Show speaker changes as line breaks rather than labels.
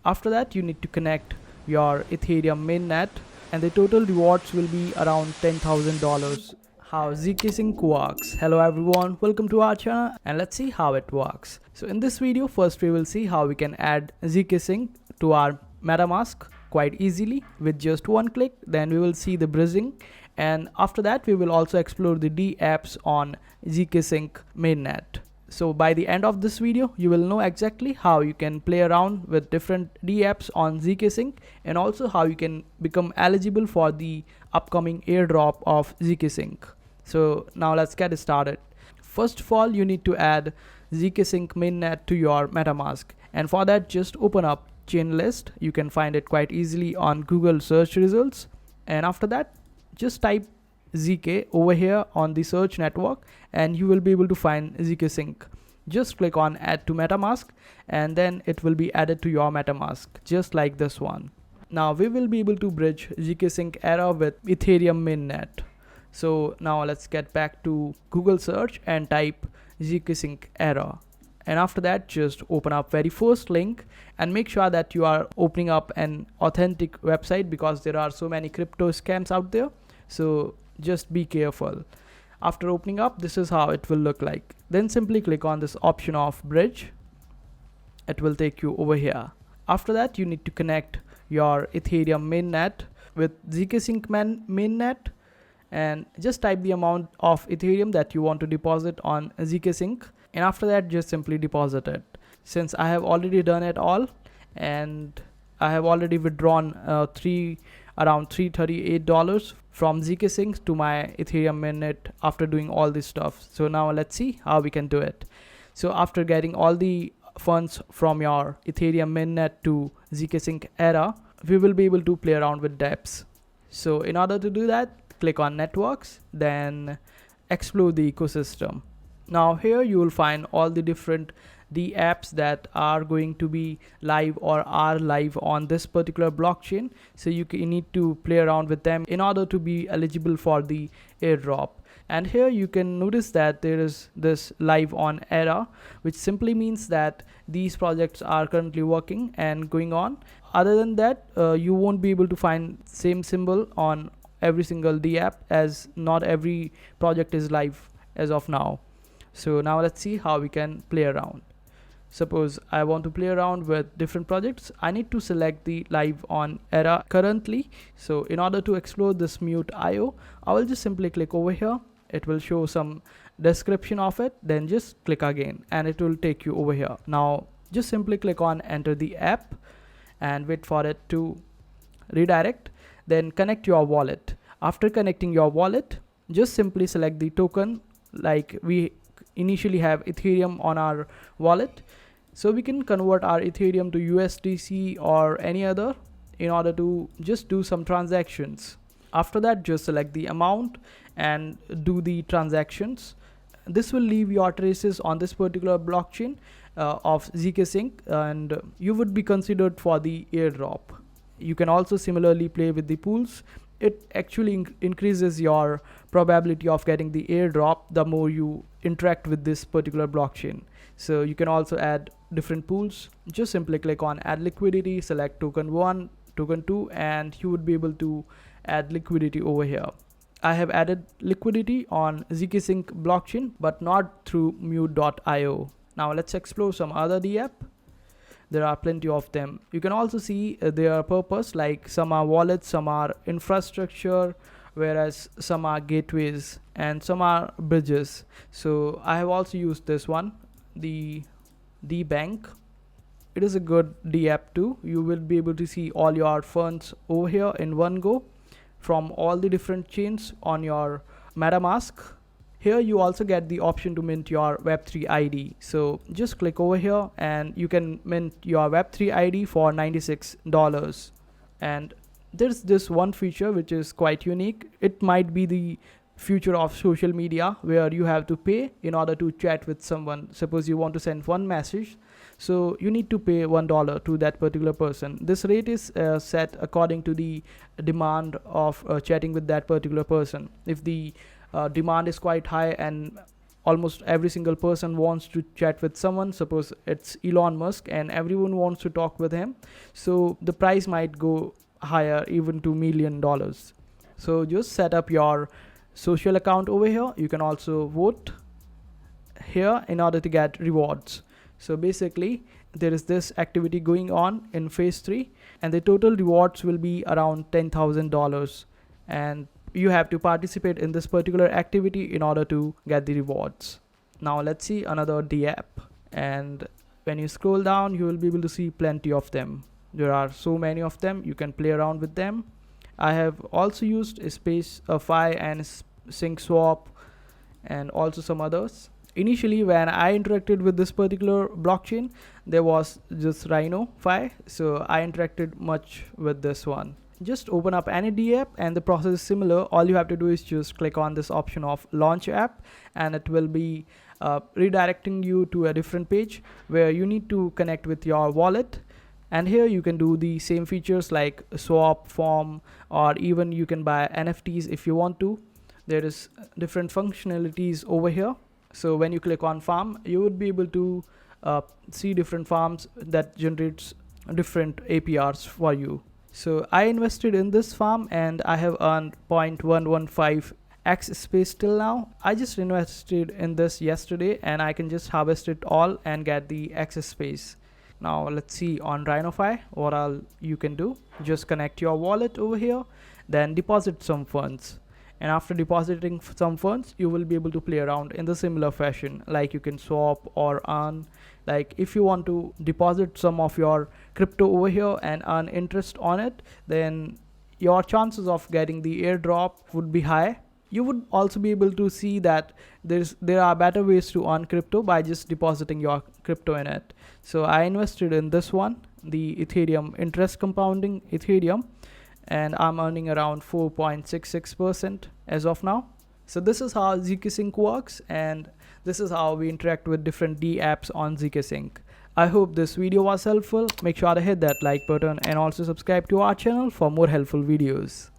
After that, you need to connect your Ethereum mainnet, and the total rewards will be around $10,000. How ZKSYNC works. Hello everyone, welcome to our channel, and let's see how it works. So in this video, first we will see how we can add ZKSYNC to our metamask quite easily with just one click. Then we will see the bridging, and after that we will also explore the dapps on ZKSYNC mainnet. So by the end of this video, you will know exactly how you can play around with different dapps on ZKSYNC, and also how you can become eligible for the upcoming airdrop of ZKSYNC. So now let's get started. First of all, you need to add ZKSYNC mainnet to your metamask, and for that just open up chain list. You can find it quite easily on Google search results, and after that just type ZK over here on the search network, and you will be able to find ZKSYNC. Just click on add to metamask, and then it will be added to your metamask just like this one. Now we will be able to bridge ZKSYNC error with Ethereum mainnet. So now let's get back to Google search and type ZKSYNC error, and after that just open up very first link and make sure that you are opening up an authentic website, because there are so many crypto scams out there, so just be careful. After opening up, this is how it will look like. Then simply click on this option of bridge. It will take you over here. After that, you need to connect your Ethereum mainnet with ZKSYNC mainnet, and just type the amount of Ethereum that you want to deposit on ZKSYNC, and after that just simply deposit it. Since I have already done it all, and I have already withdrawn around $338 from ZKSYNC to my Ethereum mainnet after doing all this stuff. So now let's see how we can do it. So after getting all the funds from your Ethereum mainnet to ZKSYNC era, we will be able to play around with dapps. So in order to do that, click on networks, then explore the ecosystem. Now here you will find all the different apps that are going to be live or are live on this particular blockchain. So you need to play around with them in order to be eligible for the airdrop. And here you can notice that there is this live on era, which simply means that these projects are currently working and going on. Other than that, you won't be able to find same symbol on every single dapp, as not every project is live as of now. So now let's see how we can play around. Suppose I want to play around with different projects. I need to select the live on era currently. So in order to explore this mute IO, I will just simply click over here. It will show some description of it, then just click again and it will take you over here. Now just simply click on enter the app and wait for it to redirect. Then connect your wallet. After connecting your wallet, just simply select the token. Like we initially have Ethereum on our wallet, so we can convert our Ethereum to USDC or any other in order to just do some transactions. After that, just select the amount and do the transactions. This will leave your traces on this particular blockchain of ZKSYNC, and you would be considered for the airdrop. You can also similarly play with the pools. It actually increases your probability of getting the airdrop the more you interact with this particular blockchain. So you can also add different pools. Just simply click on add liquidity, select token 1, token 2, and you would be able to add liquidity over here. I have added liquidity on ZKSYNC blockchain, but not through mute.io. Now let's explore some other dapp. There are plenty of them. You can also see their purpose, like some are wallets, some are infrastructure, whereas some are gateways and some are bridges. So I have also used this one, the bank. It is a good dapp too. You will be able to see all your funds over here in one go from all the different chains on your metamask. Here you also get the option to mint your Web3 ID. So just click over here and you can mint your Web3 ID for $96. And there's this one feature which is quite unique. It might be the future of social media, where you have to pay in order to chat with someone. Suppose you want to send one message, so you need to pay $1 to that particular person. This rate is set according to the demand of chatting with that particular person. If the demand is quite high and almost every single person wants to chat with someone. Suppose it's Elon Musk and everyone wants to talk with him, so the price might go higher, even to $1 million. So just set up your social account over here. You can also vote here in order to get rewards. So basically there is this activity going on in phase 3, and the total rewards will be around $10,000, and you have to participate in this particular activity in order to get the rewards. Now let's see another dapp, and when you scroll down you will be able to see plenty of them. There are so many of them, you can play around with them. I have also used Spacefy and Sync Swap and also some others. Initially when I interacted with this particular blockchain, there was just RhinoFi, so I interacted much with this one. Just open up any dapp and the process is similar. All you have to do is just click on this option of launch app, and it will be redirecting you to a different page where you need to connect with your wallet. And here you can do the same features like swap, form, or even you can buy NFTs if you want to. There is different functionalities over here. So when you click on farm, you would be able to see different farms that generates different APRs for you. So I invested in this farm and I have earned 0.115 X space till now. I just invested in this yesterday and I can just harvest it all and get the X space. Now let's see on RhinoFi what all you can do. Just connect your wallet over here, then deposit some funds. And after depositing some funds, you will be able to play around in the similar fashion, like you can swap or earn. Like if you want to deposit some of your crypto over here and earn interest on it, then your chances of getting the airdrop would be high. You would also be able to see that there are better ways to earn crypto by just depositing your crypto in it. So I invested in this one, the Ethereum interest compounding Ethereum, and I'm earning around 4.66% as of now. So this is how ZKSYNC works, and this is how we interact with different dapps on ZKSYNC. I hope this video was helpful. Make sure to hit that like button and also subscribe to our channel for more helpful videos.